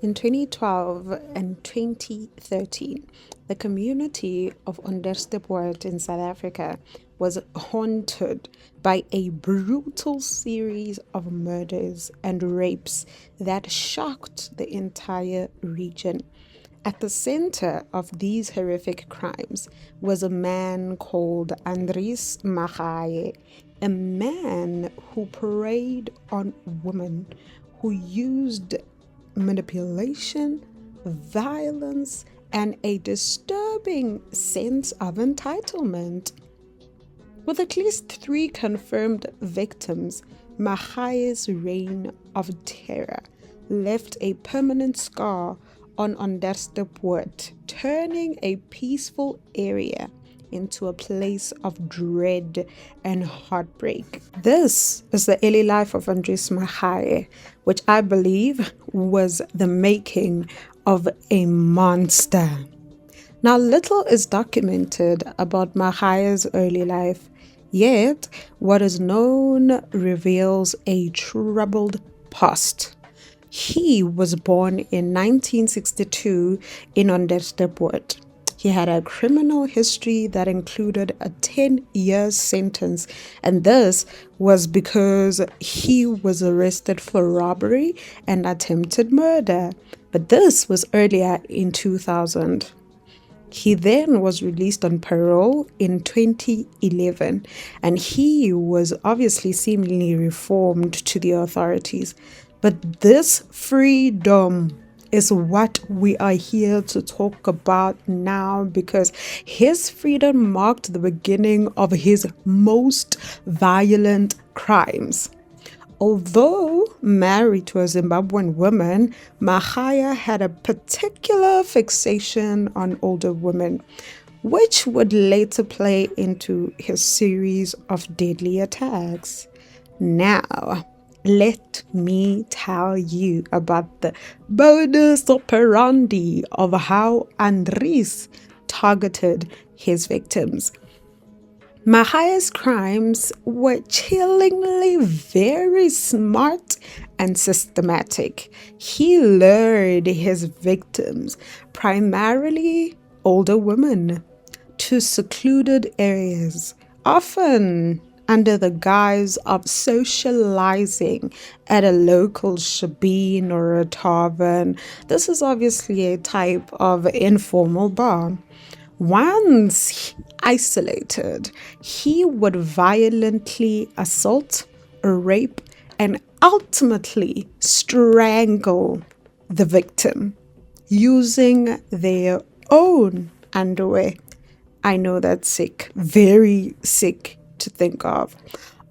In 2012 and 2013, the community of Onderstepoort in South Africa was haunted by a brutal series of murders and rapes that shocked the entire region. At the center of these horrific crimes was a man called Andries Makgae, a man who preyed on women, who used manipulation, violence, and a disturbing sense of entitlement. With at least 3 confirmed victims, Makgae's reign of terror left a permanent scar on Onderstepoort, turning a peaceful area into a place of dread and heartbreak. This is the early life of Andries Makgae, which I believe was the making of a monster. Now, little is documented about Makgae's early life, yet what is known reveals a troubled past. He was born in 1962 in Onderstepoort. He had a criminal history that included a 10-year sentence, and this was because he was arrested for robbery and attempted murder. But this was earlier in 2000. He then was released on parole in 2011, and he was obviously seemingly reformed to the authorities. But this freedom is what we are here to talk about now, because his freedom marked the beginning of his most violent crimes. Although married to a Zimbabwean woman, Makgae had a particular fixation on older women, which would later play into his series of deadly attacks. Now, let me tell you about the modus operandi of how Andries targeted his victims. Makgae's crimes were chillingly very smart and systematic. He lured his victims, primarily older women, to secluded areas, often under the guise of socializing at a local shebeen or a tavern. This is obviously a type of informal bar. Once isolated, he would violently assault, rape, and ultimately strangle the victim using their own underwear. I know that's sick, very sick to think of.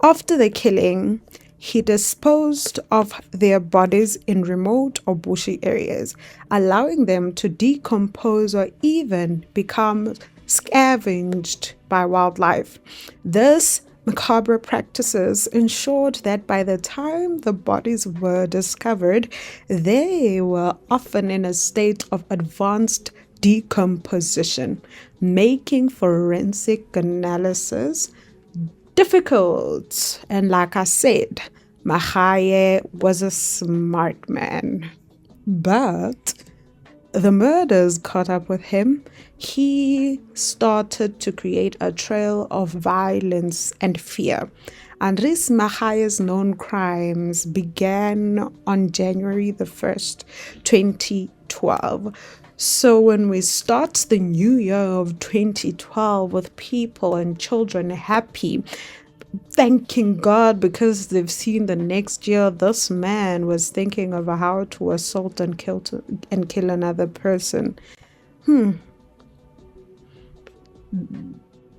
After the killing, he disposed of their bodies in remote or bushy areas, allowing them to decompose or even become scavenged by wildlife. This macabre practices ensured that by the time the bodies were discovered, they were often in a state of advanced decomposition, making forensic analysis difficult. And like I said, Makgae was a smart man. But the murders caught up with him. He started to create a trail of violence and fear. Andries Makgae's known crimes began on January the 1st, 2012. So when we start the new year of 2012 with people and children happy, thanking God because they've seen the next year, this man was thinking of how to assault and kill another person.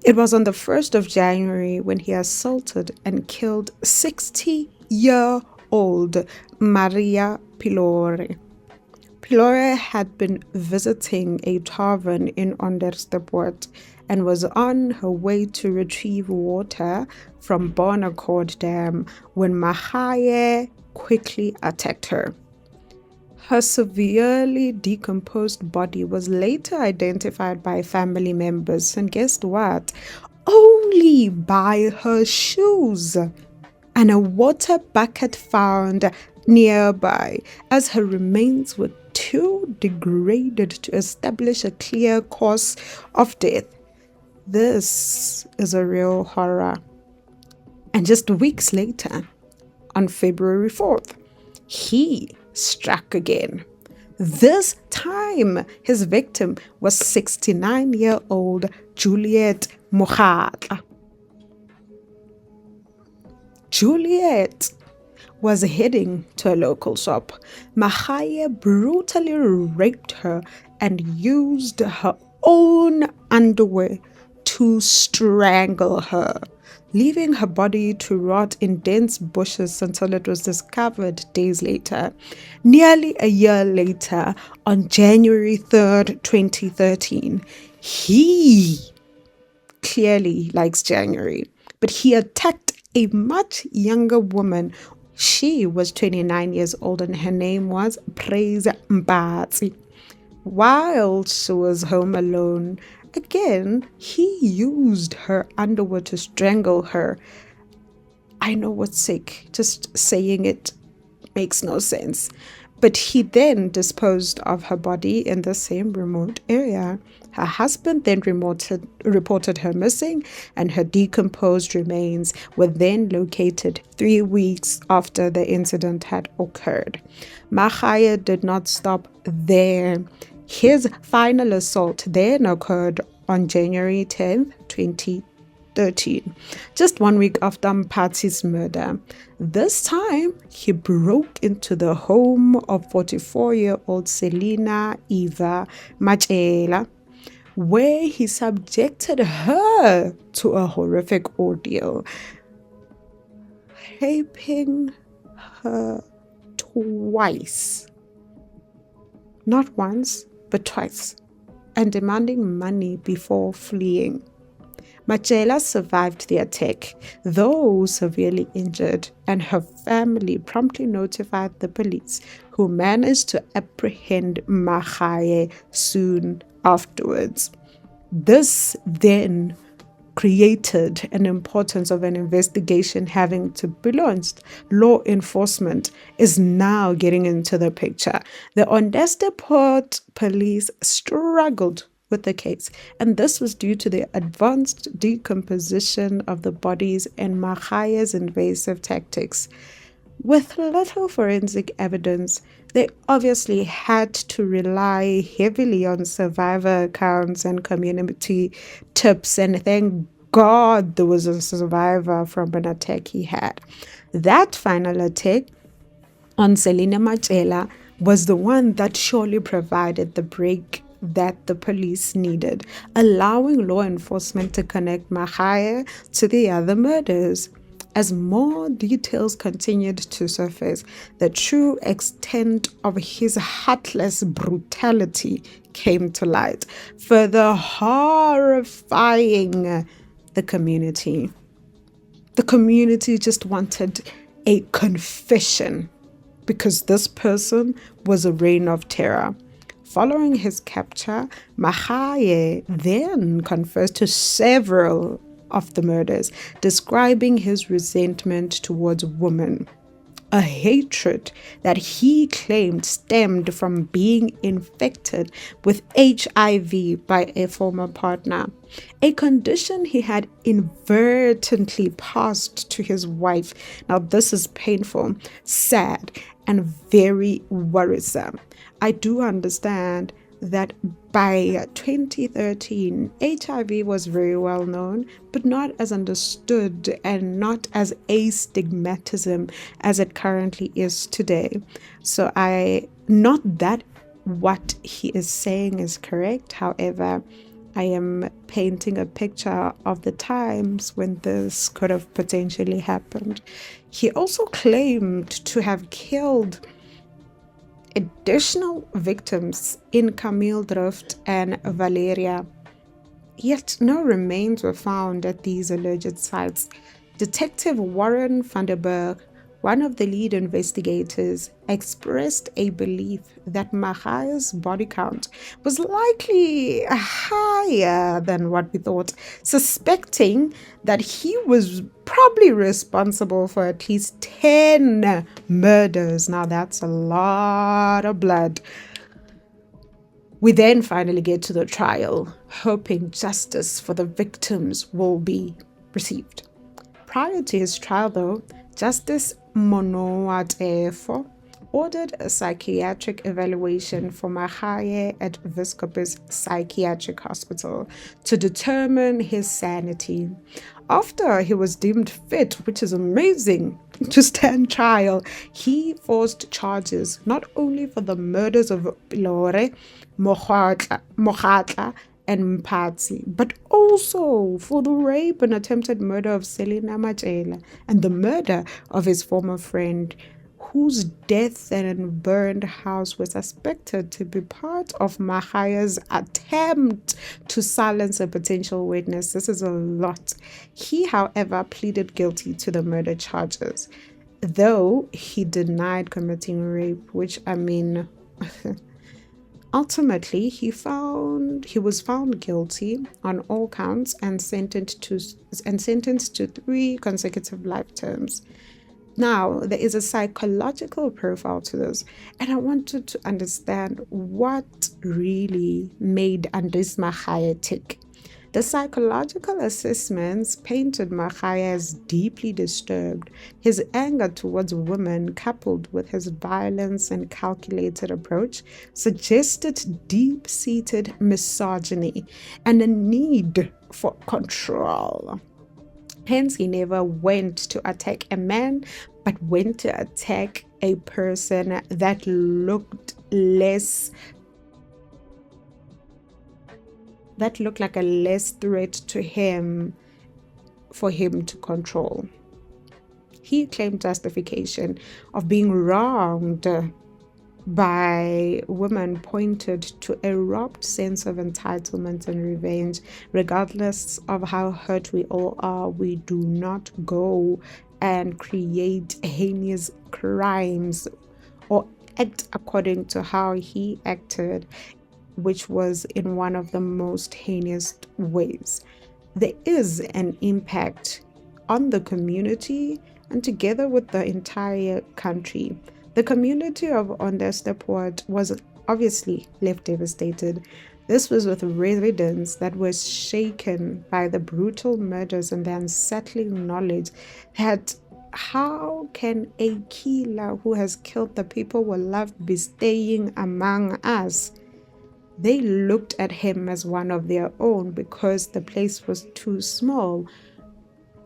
It was on the 1st of January when he assaulted and killed 60-year-old Maria Pilore. Pilore had been visiting a tavern in Onderstepoort and was on her way to retrieve water from Barnacord Dam when Makgae quickly attacked her. Her severely decomposed body was later identified by family members, and guess what? Only by her shoes and a water bucket found nearby, as her remains were too degraded to establish a clear cause of death. This is a real horror. And just weeks later, on February 4th, he struck again. This time, his victim was 69-year-old Juliet Makgae. Juliet was heading to a local shop. Makgae brutally raped her and used her own underwear to strangle her, leaving her body to rot in dense bushes until it was discovered days later. Nearly a year later, on January 3rd, 2013, he clearly likes January, but he attacked a much younger woman. She was 29 years old and her name was Praise Mbatsi. While she was home alone, again, he used her underwear to strangle her. I know what's sick, just saying it makes no sense. But he then disposed of her body in the same remote area. Her husband then reported her missing, and her decomposed remains were then located 3 weeks after the incident had occurred. Makgae did not stop there. His final assault then occurred on January 10th, 2013, just 1 week after Mpatsi's murder. This time, he broke into the home of 44-year-old Selina Eva Makgae, where he subjected her to a horrific ordeal, raping her twice. Not once, but twice, and demanding money before fleeing. Makgae survived the attack, though severely injured, and her family promptly notified the police, who managed to apprehend Makgae soon afterwards. This then created an importance of an investigation having to be launched. Law enforcement is now getting into the picture. The Onderstepoort police struggled with the case, and this was due to the advanced decomposition of the bodies and Makgae's invasive tactics. With little forensic evidence, they obviously had to rely heavily on survivor accounts and community tips, and thank God there was a survivor from an attack he had. That final attack on Selina Makgae was the one that surely provided the break that the police needed, allowing law enforcement to connect Makgae to the other murders. As more details continued to surface, the true extent of his heartless brutality came to light, further horrifying the community. The community just wanted a confession, because this person was a reign of terror. Following his capture, Makgae then confessed to several of the murders, describing his resentment towards women, a hatred that he claimed stemmed from being infected with HIV by a former partner, a condition he had inadvertently passed to his wife. Now, this is painful, sad, and very worrisome. I do understand that by 2013, HIV was very well known, but not as understood and not as astigmatism as it currently is today. So not that what he is saying is correct. However, I am painting a picture of the times when this could have potentially happened. He also claimed to have killed additional victims in Camildrift and Valeria, yet no remains were found at these alleged sites. Detective Warren van der Berg, one of the lead investigators, expressed a belief that Makgae's body count was likely higher than what we thought, suspecting that he was probably responsible for at least 10 murders. Now that's a lot of blood. We then finally get to the trial, hoping justice for the victims will be received. Prior to his trial, though, Justice Monoatefo ordered a psychiatric evaluation for Makgae at Viscopus Psychiatric Hospital to determine his sanity. After he was deemed fit, which is amazing, to stand trial, he forced charges not only for the murders of Pilore, Mokgatla, and Mpatsi, but also for the rape and attempted murder of Selina Matjela and the murder of his former friend, whose death and burned house were suspected to be part of Makgae's attempt to silence a potential witness. This is a lot. He, however, pleaded guilty to the murder charges, though he denied committing rape, which, I mean, ultimately, he was found guilty on all counts and sentenced to 3 consecutive life terms. Now, there is a psychological profile to this, and I wanted to understand what really made Andries Makgae tick. The psychological assessments painted Makgae as deeply disturbed. His anger towards women, coupled with his violence and calculated approach, suggested deep-seated misogyny and a need for control. Hence, he never went to attack a man, but went to attack a person that looked like a less threat to him for him to control. He claimed justification of being wronged by women pointed to a robbed sense of entitlement and revenge. Regardless of how hurt we all are, we do not go and create heinous crimes or act according to how he acted, which was in one of the most heinous ways. There is an impact on the community and together with the entire country. The community of Onderstepoort was obviously left devastated. This was with residents that were shaken by the brutal murders and the unsettling knowledge that how can a killer who has killed the people we love be staying among us? They looked at him as one of their own because the place was too small.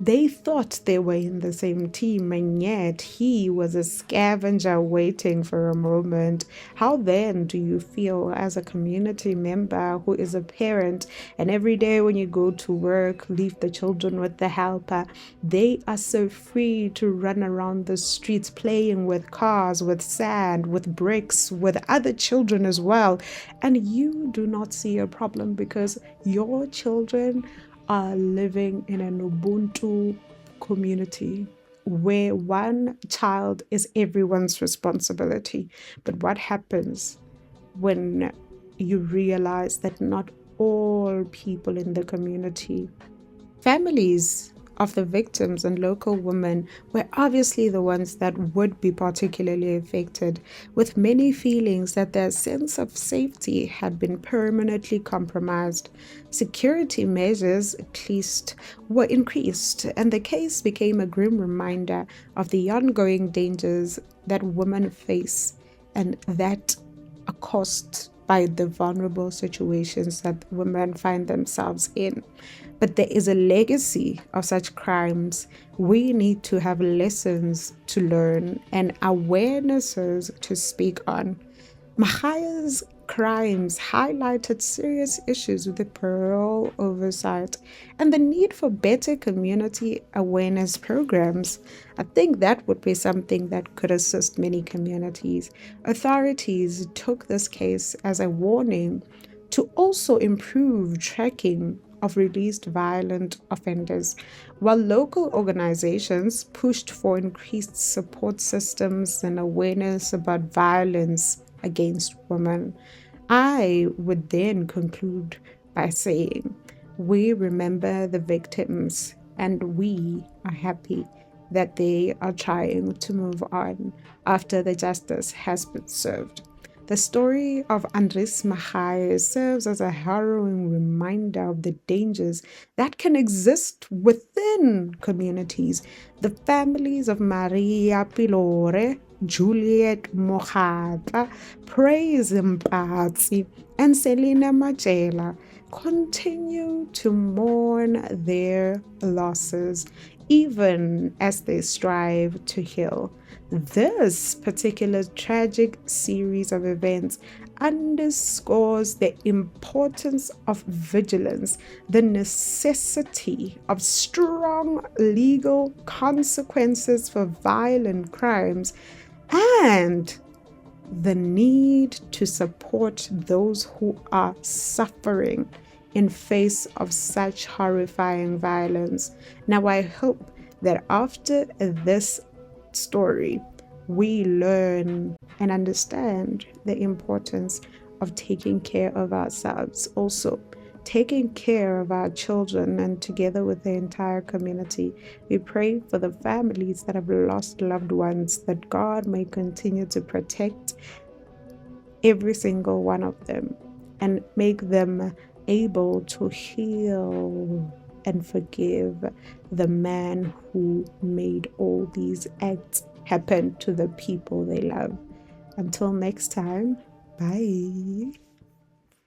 They thought they were in the same team, and yet he was a scavenger waiting for a moment. How then do you feel as a community member who is a parent, and every day when you go to work, leave the children with the helper? They are so free to run around the streets playing with cars, with sand, with bricks, with other children as well. And you do not see a problem because your children are living in an Ubuntu community where one child is everyone's responsibility. But what happens when you realize that not all people in the community, families of the victims and local women were obviously the ones that would be particularly affected, with many feelings that their sense of safety had been permanently compromised. Security measures, at least, were increased, and the case became a grim reminder of the ongoing dangers that women face and that are caused by the vulnerable situations that women find themselves in. But there is a legacy of such crimes. We need to have lessons to learn and awarenesses to speak on. Makgae's crimes highlighted serious issues with the parole oversight and the need for better community awareness programs. I think that would be something that could assist many communities. Authorities took this case as a warning to also improve tracking of released violent offenders, while local organizations pushed for increased support systems and awareness about violence against women. I would then conclude by saying, we remember the victims and we are happy that they are trying to move on after the justice has been served. The story of Andries Makgae serves as a harrowing reminder of the dangers that can exist within communities. The families of Maria Pilore, Juliet Mokgatla, Praise Mpatsi, and Selina Majela continue to mourn their losses, even as they strive to heal. This particular tragic series of events underscores the importance of vigilance, the necessity of strong legal consequences for violent crimes, and the need to support those who are suffering in face of such horrifying violence. Now, I hope that after this story, we learn and understand the importance of taking care of ourselves, also taking care of our children, and together with the entire community. We pray for the families that have lost loved ones, that God may continue to protect every single one of them and make them able to heal and forgive the man who made all these acts happen to the people they love. Until next time, bye.